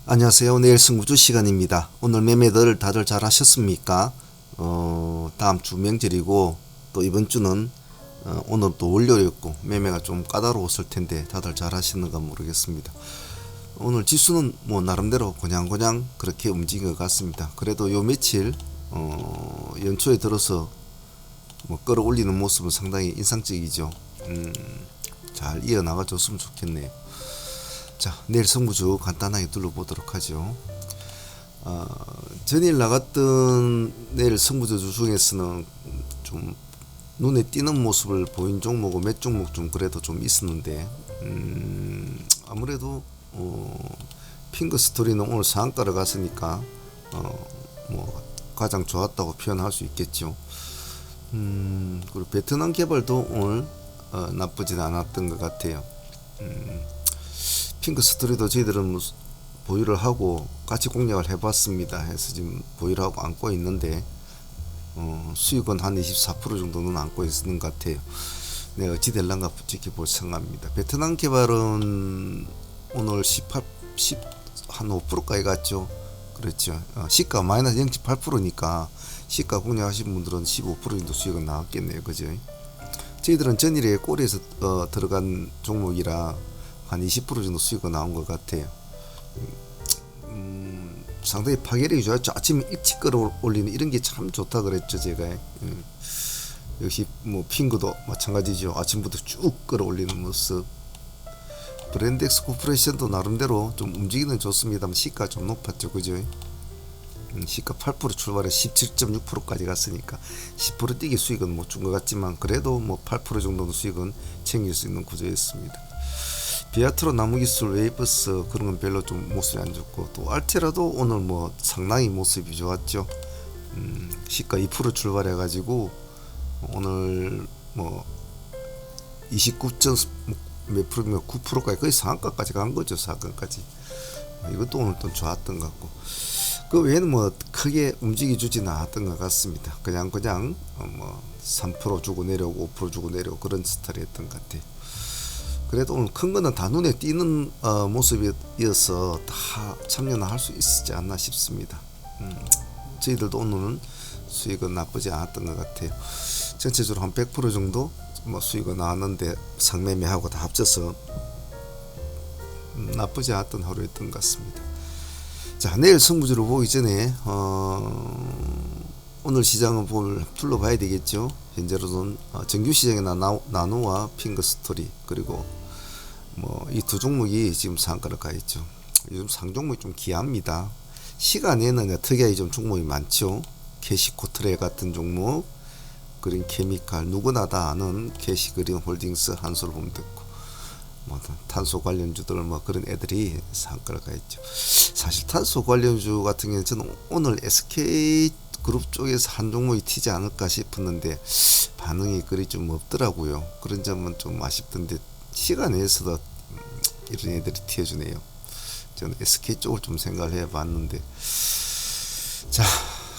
안녕하세요. 내일 승부주 시간입니다. 오늘 매매들 다들 잘 하셨습니까? 다음 주 명절이고 또 이번 주는 오늘 또 월요일이었고 매매가 좀 까다로웠을 텐데 다들 잘 하시는가 모르겠습니다. 오늘 지수는 뭐 나름대로 그냥그냥 그렇게 움직인 것 같습니다. 그래도 요 며칠 연초에 들어서 뭐 끌어올리는 모습은 상당히 인상적이죠. 잘 이어나가 줬으면 좋겠네요. 자, 내일 승부주 간단하게 둘러보도록 하죠. 어, 전일 나갔던 내일 승부주 중에서는 좀 눈에 띄는 모습을 보인 종목은 몇 종목 좀 그래도 좀 있었는데, 아무래도 핑크 스토리는 오늘 상한가를 갔으니까 뭐 가장 좋았다고 표현할 수 있겠죠. 그리고 베트남 개발도 오늘 나쁘진 않았던 것 같아요. 핑크 스토리도 저희들은 보유를 하고 같이 공략을 해봤습니다. 해서 지금 보유를 하고 안고 있는데 수익은 한 24% 정도는 안고 있는 것 같아요. 네, 어찌 될란가 지켜볼 생각입니다. 베트남 개발은 오늘 10한 5%까지 갔죠. 그렇죠. 시가 마이너스 0.8%니까 시가 공략하신 분들은 15% 정도 수익은 나왔겠네요. 그죠? 저희들은 전일에 꼬리에서 들어간 종목이라 한 20% 정도 수익이 나온 것 같아요. 상당히 파괴력이 좋았죠. 아침에 일찍 끌어올리는 이런 게 참 좋다 그랬죠 제가. 역시 뭐 핑크도 마찬가지죠. 아침부터 쭉 끌어올리는 모습. 브랜덱스 코퍼레이션도 나름대로 좀 움직이는 좋습니다만 시가 좀 높았죠, 그죠? 시가 8% 출발해 17.6%까지 갔으니까 10% 뛰기 수익은 못 준 것 같지만 그래도 뭐 8% 정도는 수익은 챙길 수 있는 구조였습니다. 비아트로 나무기술 웨이버스 그런 건 별로 좀 모습이 안 좋고 또 알테라도 오늘 뭐 상당히 모습이 좋았죠. 시가 2% 출발해 가지고 오늘 뭐 29. 몇 프로면 9%까지 거의 상한가까지 간 거죠. 상한가까지. 이것도 오늘 또 좋았던 것 같고 그 외에는 뭐 크게 움직여 주지는 않았던 것 같습니다. 그냥 뭐 3% 주고 내려오고 5% 주고 내려오고 그런 스타일이었던 것 같아요. 그래도 오늘 큰 거는 다 눈에 띄는 모습이어서 다 참여는 할 수 있지 않나 싶습니다. 저희들도 오늘은 수익은 나쁘지 않았던 것 같아요. 전체적으로 한 100% 정도 뭐 수익은 나왔는데 상매매하고 다 합쳐서 나쁘지 않았던 하루였던 것 같습니다. 자, 내일 승부주를 보기 전에 오늘 시장은 둘러봐야 되겠죠. 현재로는 정규 시장이나 나노와 핑크 스토리 그리고 뭐 이 두 종목이 지금 상한가를 가 있죠. 요즘 상종목이 좀 귀합니다. 시간에는 특이하게 좀 종목이 많죠. 캐시코트레 같은 종목, 그린 케미칼, 누구나 다 아는 캐시그린 홀딩스, 한솔홈됐고 뭐 탄소 관련주들 뭐 그런 애들이 상한가를 가 있죠. 사실 탄소 관련주 같은 경우는 저는 오늘 SK 그룹 쪽에서 한 종목이 튀지 않을까 싶었는데 반응이 그리 좀 없더라고요. 그런 점은 좀 아쉽던데 시간에서도 이런 애들이 튀어주네요. 저는 SK 쪽을 좀 생각을 해봤는데 자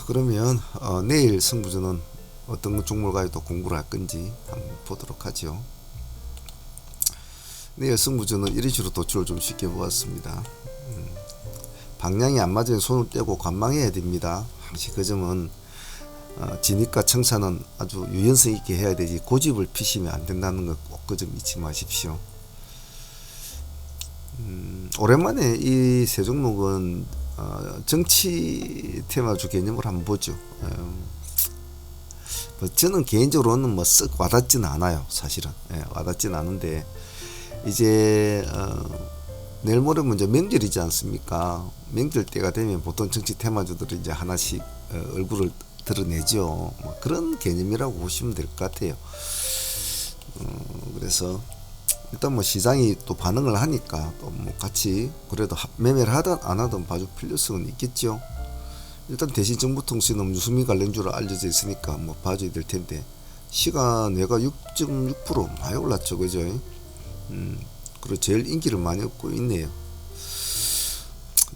그러면 내일 승부주는 어떤 종목을 가지고 공부를 할 건지 한번 보도록 하죠. 내일 승부주는 이런 식으로 도출을 좀 쉽게 보았습니다. 방향이 안 맞으면 손을 떼고 관망해야 됩니다. 항시 그 점은 진입과 청산은 아주 유연성 있게 해야 되지 고집을 피시면 안 된다는 거 꼭 그 점 잊지 마십시오. 오랜만에 이 세 종목은 정치 테마주 개념을 한번 보죠. 저는 개인적으로는 뭐 쓱 와닿지는 않아요. 사실은 와닿지는 않은데 이제 내일 모레면 이제 명절이지 않습니까? 명절 때가 되면 보통 정치 테마주들이 이제 하나씩 얼굴을 드러내죠. 뭐 그런 개념이라고 보시면 될 것 같아요. 그래서 일단 뭐 시장이 또 반응을 하니까 또 뭐 같이 그래도 매매를 하든 안 하든 봐줄 필요성은 있겠죠. 일단 대신 정보통신은 유수민 관련주로 알려져 있으니까 뭐 봐줘야 될 텐데 시간 내가 6.6% 많이 올랐죠, 그죠? 그리고 제일 인기를 많이 얻고 있네요.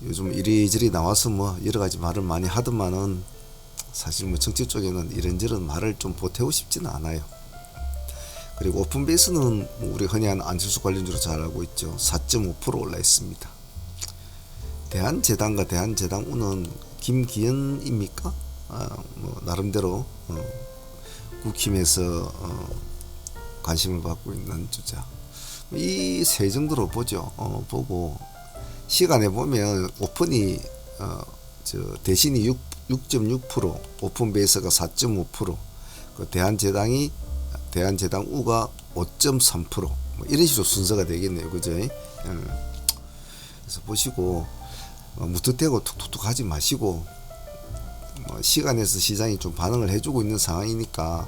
요즘 이리저리 나와서 뭐 여러 가지 말을 많이 하더만은 사실 뭐 정치 쪽에는 이런저런 말을 좀 보태고 싶지는 않아요. 그리고 오픈베이스는 우리 흔히 하는 안철수 관련주로 잘 알고 있죠. 4.5% 올라 있습니다. 대한제당과 대한제당우는 김기현입니까? 뭐 나름대로 국힘에서 관심을 받고 있는 주자. 이 세 정도로 보죠. 보고 시간에 보면 오픈이 대신이 6.6%, 오픈 베이스가 4.5%, 그 대한제당우가 5.3%, 뭐 이런 식으로 순서가 되겠네요, 그죠? 그래서 보시고 무턱대고 툭툭툭 하지 마시고 시간에서 시장이 좀 반응을 해주고 있는 상황이니까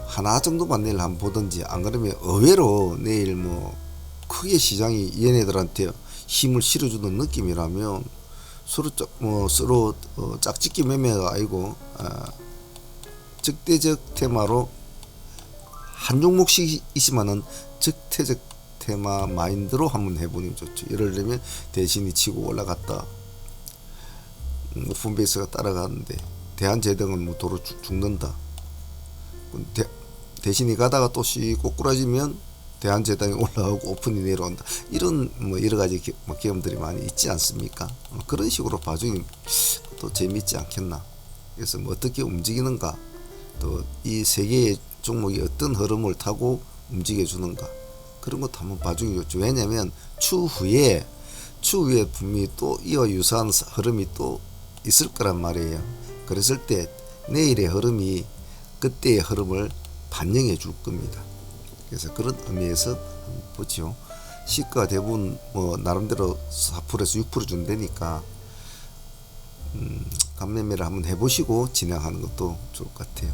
하나 정도만 내일 한번 보든지, 안 그러면 의외로 내일 뭐 크게 시장이 얘네들한테 힘을 실어주는 느낌이라면 서로 짝짓기 매매가 아니고 적대적 테마로 한 종목씩이지만은 적대적 테마 마인드로 한번 해보는 게 좋죠. 예를 들면 대신이 치고 올라갔다, 오픈 베이스가 따라가는데 대한제당은 뭐 도로 죽는다. 대신이 가다가 또 꼬꾸라지면 대한제당이 올라오고 오픈이 내려온다. 이런 뭐 여러 가지 경험들이 많이 있지 않습니까? 그런 식으로 봐주면 또 재미있지 않겠나. 그래서 뭐 어떻게 움직이는가, 또 이 세 개의 종목이 어떤 흐름을 타고 움직여 주는가, 그런 것도 한번 봐주기 좋죠. 왜냐면 추후에 분명히 또 이와 유사한 흐름이 또 있을 거란 말이에요. 그랬을 때 내일의 흐름이 그때의 흐름을 반영해 줄 겁니다. 그래서 그런 의미에서 한번 보죠. 시가 대부분 뭐 나름대로 4%에서 6% 준다니까 감매매를 한번 해보시고 진행하는 것도 좋을 것 같아요.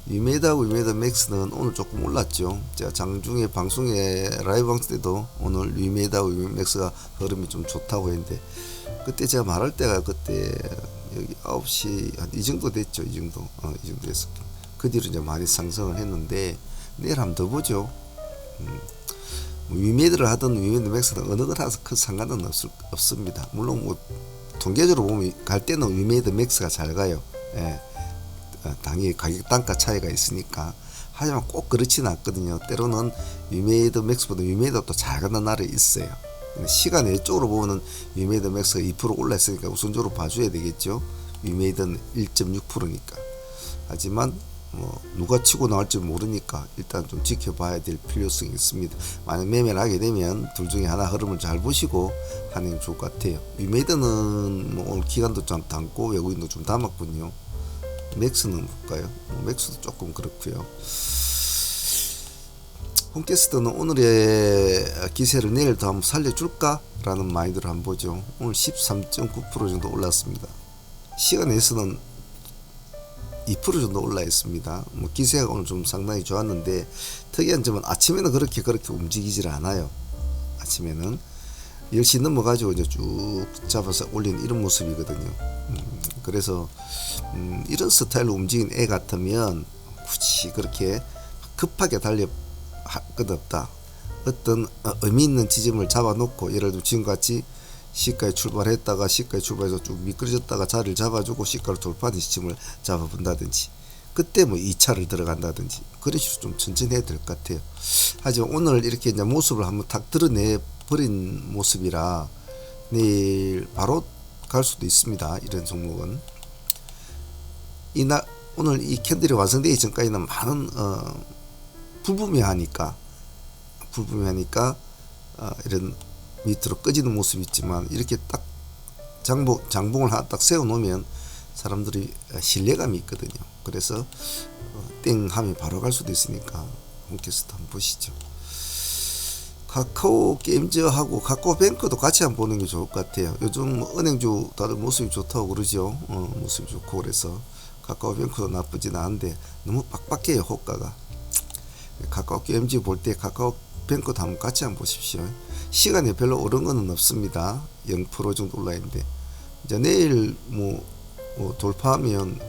위메다 맥스는 오늘 조금 올랐죠. 제가 장중에 방송에 라이브 방송 때도 오늘 위메다 맥스가 흐름이 좀 좋다고 했는데, 그때 제가 말할 때가 그때 여기 9시 한 이 정도 됐죠. 이 정도 됐어. 그 뒤로 이제 많이 상승을 했는데 내일 한번 더 보죠. 위메드를 하든 위메드 맥스든 어느 거나 큰 상관은 없습니다. 물론 뭐 통계적으로 보면 갈 때는 위메드 맥스가 잘 가요. 예. 당연히 가격 단가 차이가 있으니까. 하지만 꼭 그렇지는 않거든요. 때로는 위메이드 맥스보다 위메이드가 또 잘 가는 날이 있어요. 시간 외적으로 보면은 위메이드 맥스가 2% 올라있으니까 우선적으로 봐줘야 되겠죠. 위메이드는 1.6%니까. 하지만 뭐 누가 치고 나올지 모르니까 일단 좀 지켜봐야 될 필요성이 있습니다. 만약 매매를 하게 되면 둘 중에 하나 흐름을 잘 보시고 하는 게 좋을 것 같아요. 위메이드는 뭐 오늘 기간도 좀 담고 외국인도 좀 담았군요. 맥스는 볼까요? 맥스도 조금 그렇고요. 홈캐스트는 오늘의 기세를 내일 더 한번 살려줄까? 라는 마인드로 한번 보죠. 오늘 13.9% 정도 올랐습니다. 시간에서는 2% 정도 올라 있습니다. 뭐 기세가 오늘 좀 상당히 좋았는데, 특이한 점은 아침에는 그렇게 움직이질 않아요. 아침에는 10시 넘어가지고 이제 쭉 잡아서 올리는 이런 모습이거든요. 그래서 이런 스타일로 움직인 애 같으면 굳이 그렇게 급하게 달려 할 것 없다. 어떤 의미 있는 지점을 잡아놓고, 예를 들어 지금같이 시가에 출발했다가 시가에 출발해서 쭉 미끄러졌다가 자리를 잡아주고 시가를 돌파하는 시점을 잡아본다든지, 그때 뭐 2차를 들어간다든지, 그런 식으로 좀 천천히 해야 될 것 같아요. 하지만 오늘 이렇게 이제 모습을 한번 탁 드러내 버린 모습이라 내일 바로 갈 수도 있습니다. 이런 종목은 오늘 이 캔들이 완성되기 전까지는 많은 불분명하니까 이런 밑으로 꺼지는 모습이 있지만, 이렇게 딱 장봉을 하나 딱 세워 놓으면 사람들이 신뢰감이 있거든요. 그래서 땡 하면 바로 갈 수도 있으니까 홈캐스트 한번 보시죠. 카카오 게임즈하고 카카오뱅크도 같이 한번 보는 게 좋을 것 같아요. 요즘 은행주 다들 모습이 좋다고 그러죠. 모습이 좋고, 그래서 카카오뱅크도 나쁘진 않은데 너무 빡빡해요, 호가가. 카카오 게임즈 볼 때 카카오뱅크도 한번 같이 한번 보십시오. 시간이 별로 오른 거는 없습니다. 0% 정도 올라있는데, 이제 내일 뭐 돌파하면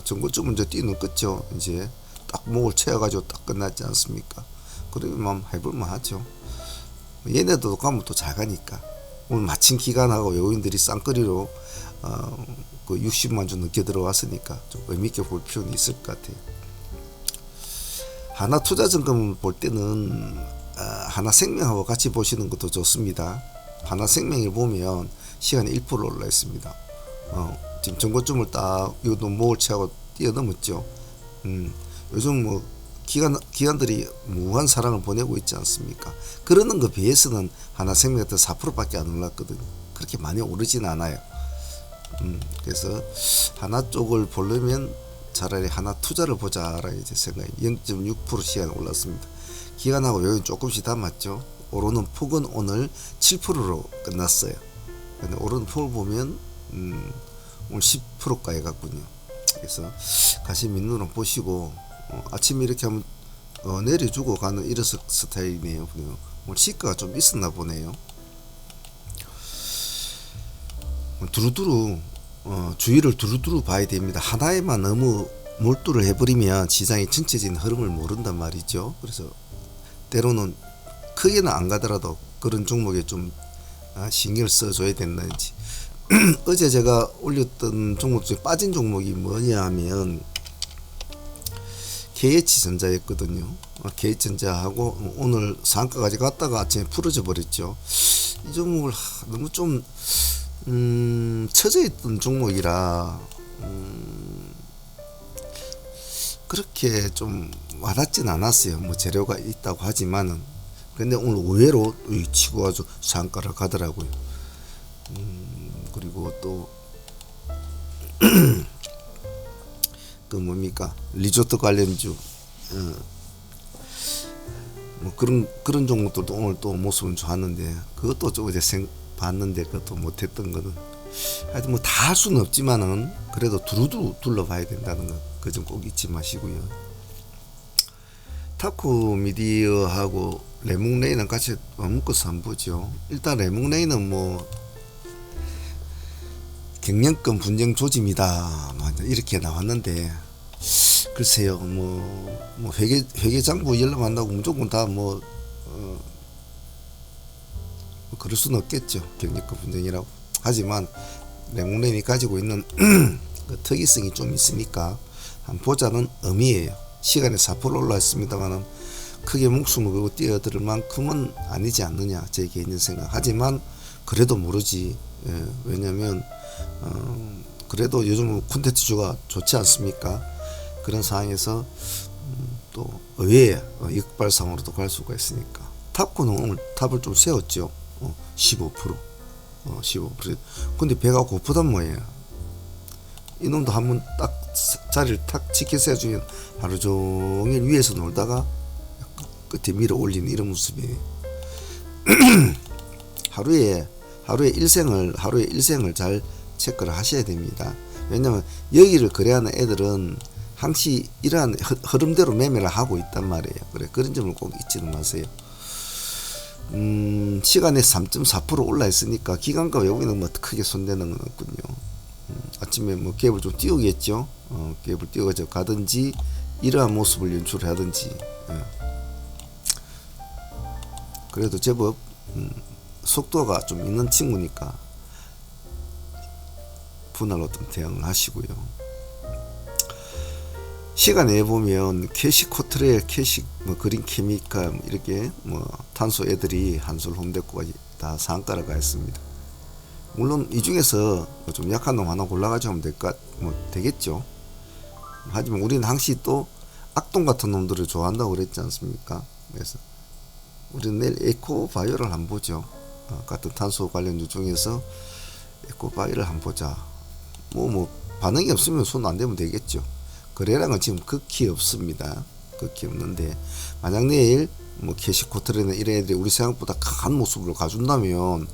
전고점은 이제 뛰는 끝죠. 이제 딱 목을 채워가지고 딱 끝났지 않습니까? 그러면 해볼만 하죠. 얘네도 가면 또 잘 가니까. 오늘 마침 기간하고 외국인들이 쌍거리로 그 60만 주 넘게 들어왔으니까 좀 의미있게 볼 필요는 있을 것 같아요. 하나투자증권 볼 때는 하나생명하고 같이 보시는 것도 좋습니다. 하나생명을 보면 시간이 1% 올라 있습니다. 지금 정고점을 딱 이것도 목을 채하고 뛰어넘었죠. 요즘 뭐 기관들이 무한 사랑을 보내고 있지 않습니까? 그러는 거 비해서는 하나생명 같은 4%밖에 안 올랐거든요. 그렇게 많이 오르진 않아요. 그래서 하나 쪽을 보려면 차라리 하나 투자를 보자라 이제 생각이 0.6% 시간 올랐습니다. 기관하고 여기 조금씩 담았죠. 오르는 폭은 오늘 7%로 끝났어요. 근데 오르는 폭을 보면 오늘 10%까지 갔군요. 그래서 가시 민누로 보시고 아침에 이렇게 하면 내려주고 가는 이런 스타일이네요. 오늘 시가가 좀 있었나 보네요. 두루두루 주의를 두루두루 봐야 됩니다. 하나에만 너무 몰두를 해버리면 시장이 전체적인 흐름을 모른단 말이죠. 그래서 때로는 크게는 안 가더라도 그런 종목에 좀 신경을 써줘야 된다든지. 어제 제가 올렸던 종목 중에 빠진 종목이 뭐냐 하면 KH전자였거든요. KH전자하고 오늘 상가까지 갔다가 아침에 풀어져 버렸죠. 이 종목을 너무 좀 처져 있던 종목이라 그렇게 좀 와닿진 않았어요. 뭐 재료가 있다고 하지만은. 근데 오늘 의외로 치고 가서 상가를 가더라고요. 그리고 또 그 뭡니까 리조트 관련주 뭐 그런 종목들도 오늘 또 모습은 좋았는데 그것도 좀 이제 봤는데 그것도 못했던 거는 하여튼 뭐 다 할 수는 없지만은 그래도 두루두루 둘러봐야 된다는 거 그 점 꼭 잊지 마시고요. 타코 미디어하고 레몽레이는 같이 묶어서 한번 보죠. 일단 레몽레이는 뭐 경영권 분쟁 조짐이다 이렇게 나왔는데 글쎄요 뭐 회계장부 연락 한다고 무조건 다 뭐 그럴 수는 없겠죠. 경영권 분쟁이라고. 하지만 레몽레인이 가지고 있는 그 특이성이 좀 있으니까 한번 보자는 의미예요. 시간에 4% 올라왔습니다만은 크게 목숨을 걸고 뛰어들 만큼은 아니지 않느냐 제 개인적인 생각. 하지만 그래도 모르지. 왜냐면 그래도 요즘 콘텐츠주가 좋지 않습니까? 그런 상황에서 또 의외의 역발상으로도 갈 수가 있으니까. 탑코는 오늘 탑을 좀 세웠죠. 15%. 15%. 근데 배가 고프단 뭐예요? 이놈도 한번 딱 자리를 탁 지켜서 주면 하루 종일 위에서 놀다가 끝에 밀어 올리는 이런 모습이에요. 하루에 일생을 잘 체크를 하셔야 됩니다. 왜냐면 여기를 거래하는 애들은 항시 이러한 흐름대로 매매를 하고 있단 말이에요. 그래 그런 점을 꼭 잊지는 마세요. 시간에 3.4% 올라 있으니까 기관과 외국인은 뭐 크게 손대는 건 없군요. 아침에 뭐 갭을 좀 띄우겠죠. 갭을 띄워서 가든지 이러한 모습을 연출을 하든지. 그래도 제법 속도가 좀 있는 친구니까 분할로 좀 대응을 하시고요. 시간에 보면 캐시 코트레일, 캐시 뭐 그린 케미칼 뭐 이렇게 뭐 탄소 애들이 한솔 홈데코가 다 상가를 가 있습니다. 물론 이 중에서 좀 약한 놈 하나 골라가지고 하면 되겠죠. 하지만 우리는 항시 또 악동 같은 놈들을 좋아한다고 그랬지 않습니까? 그래서 우리는 내일 에코바이오를 한번 보죠. 같은 탄소 관련주 중에서 에코바이오를 한번 보자. 뭐 반응이 없으면 손 안 대면 되겠죠. 거래량은 지금 극히 없습니다. 극히 없는데 만약 내일 뭐 캐시코트레나 이런 애들이 우리 생각보다 강한 모습을 가준다면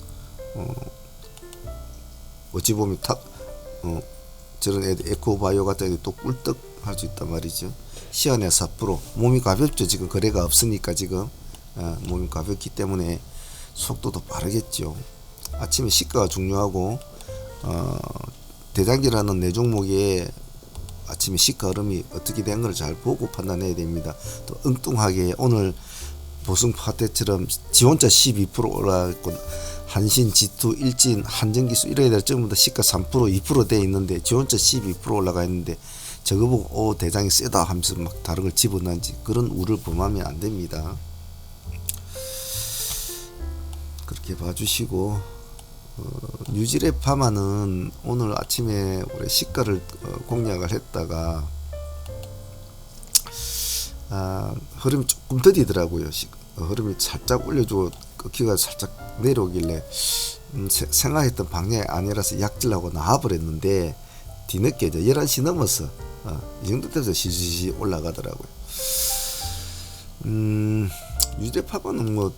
어찌 보면 저런 애들 에코바이오 같은 애들이 또 꿀떡 할 수 있단 말이죠. 시간에 4% 몸이 가볍죠. 지금 거래가 없으니까 지금 몸이 가볍기 때문에 속도도 빠르겠죠. 아침에 시가가 중요하고 대장기라는 내 종목에 아침에 시가 흐름이 어떻게 된 걸 잘 보고 판단해야 됩니다. 또 엉뚱하게 오늘 보승파 때처럼 지원자 12% 올라갔고 한신, G2, 일진, 한전기수 이런 애들 전부 다 시가 3%, 2% 돼 있는데 지원자 12% 올라가 있는데 저거 보고 대장이 세다 하면서 막 다른 걸 집어넣는지 그런 우를 범하면 안 됩니다. 이렇게 봐주시고 뉴질의 파마는 오늘 아침에 우리 시가를 공략을 했다가 흐름이 조금 더디더라고요. 흐름이 살짝 올려주고 기가 살짝 내려오길래 생각했던 방향이 아니라서 약질하고 나와버렸는데 뒤늦게 이제 11시 넘어서 이 정도 때부터 시시시 올라가더라고요. 뉴질의 파마는 뭐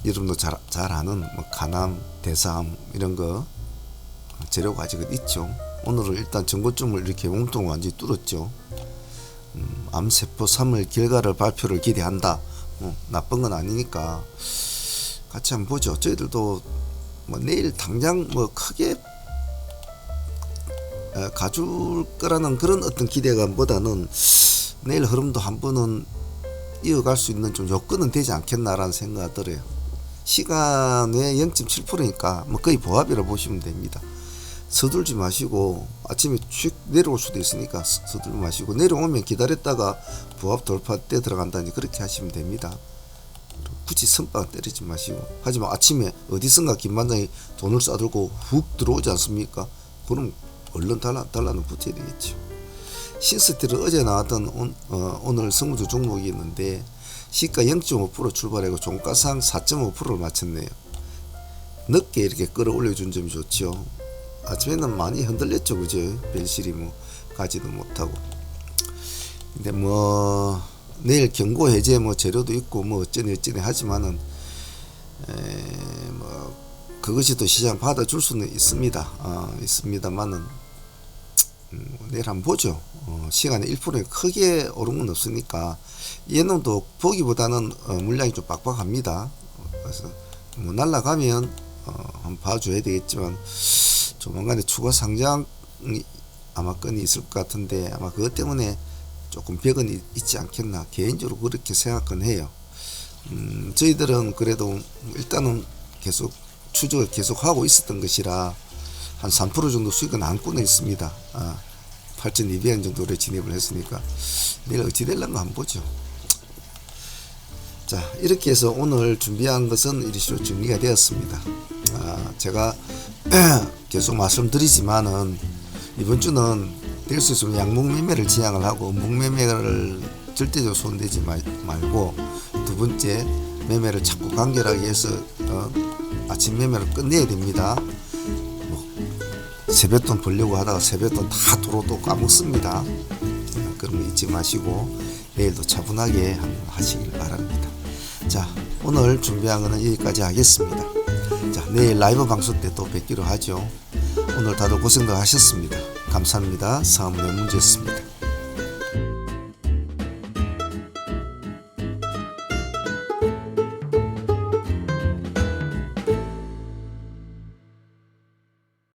여러분도 잘 아는 뭐 간암, 대사암 이런 거 재료가 아직은 있죠. 오늘은 일단 전고점을 이렇게 몸통을 완전히 뚫었죠. 암세포 3월 결과를 발표를 기대한다. 나쁜 건 아니니까 같이 한번 보죠. 저희들도 뭐 내일 당장 뭐 크게 가줄 거라는 그런 어떤 기대감보다는 내일 흐름도 한 번은 이어갈 수 있는 좀 요건은 되지 않겠나라는 생각이 들어요. 시간의 0.7%니까 뭐 거의 보합이라 보시면 됩니다. 서둘지 마시고 아침에 쭉 내려올 수도 있으니까 서둘지 마시고 내려오면 기다렸다가 보합 돌파 때 들어간다니 그렇게 하시면 됩니다. 굳이 선빵 때리지 마시고. 하지만 아침에 어디선가 김반장이 돈을 싸들고 훅 들어오지 않습니까? 그럼 얼른 달라는 붙여야 되겠죠. 신스틸은 어제 나왔던 오늘 성무주 종목이 있는데 시가 0.5% 출발하고 종가상 4.5%를 맞췄네요. 늦게 이렇게 끌어올려준 점이 좋죠. 아침에는 많이 흔들렸죠, 그죠? 벨실이 뭐 가지도 못하고. 근데 뭐 내일 경고 해제 뭐 재료도 있고 뭐 어쩌네 하지만은 뭐 그것이 또 시장 받아줄 수는 있습니다. 있습니다만은 내일 한번 보죠. 시간에 1%에 크게 오른 건 없으니까 얘는도 보기보다는 물량이 좀 빡빡합니다. 그래서 뭐 날라가면 한번 봐줘야 되겠지만 조만간에 추가 상장이 아마 건이 있을 것 같은데 아마 그것 때문에 조금 벽은 있지 않겠나 개인적으로 그렇게 생각은 해요. 저희들은 그래도 일단은 계속 추적을 계속 하고 있었던 것이라 한 3% 정도 수익은 안고는 있습니다. 8,200원 정도를 진입을 했으니까 내일 어찌 될런가 한번 보죠. 자, 이렇게 해서 오늘 준비한 것은 이리시로 정리가 되었습니다. 제가 계속 말씀드리지만은 이번 주는 될 수 있으면 양목 매매를 지향을 하고 음목 매매를 절대적으로 손대지 말고 두 번째 매매를 자꾸 간결하게 해서 아침 매매를 끝내야 됩니다. 세뱃돈 벌려고 하다가 세뱃돈 다 도로 까먹습니다. 그런 거 잊지 마시고 내일도 차분하게 한번 하시길 바랍니다. 자, 오늘 준비한 거는 여기까지 하겠습니다. 자, 내일 라이브 방송 때 또 뵙기로 하죠. 오늘 다들 고생들 하셨습니다. 감사합니다. 사무의 문제였습니다.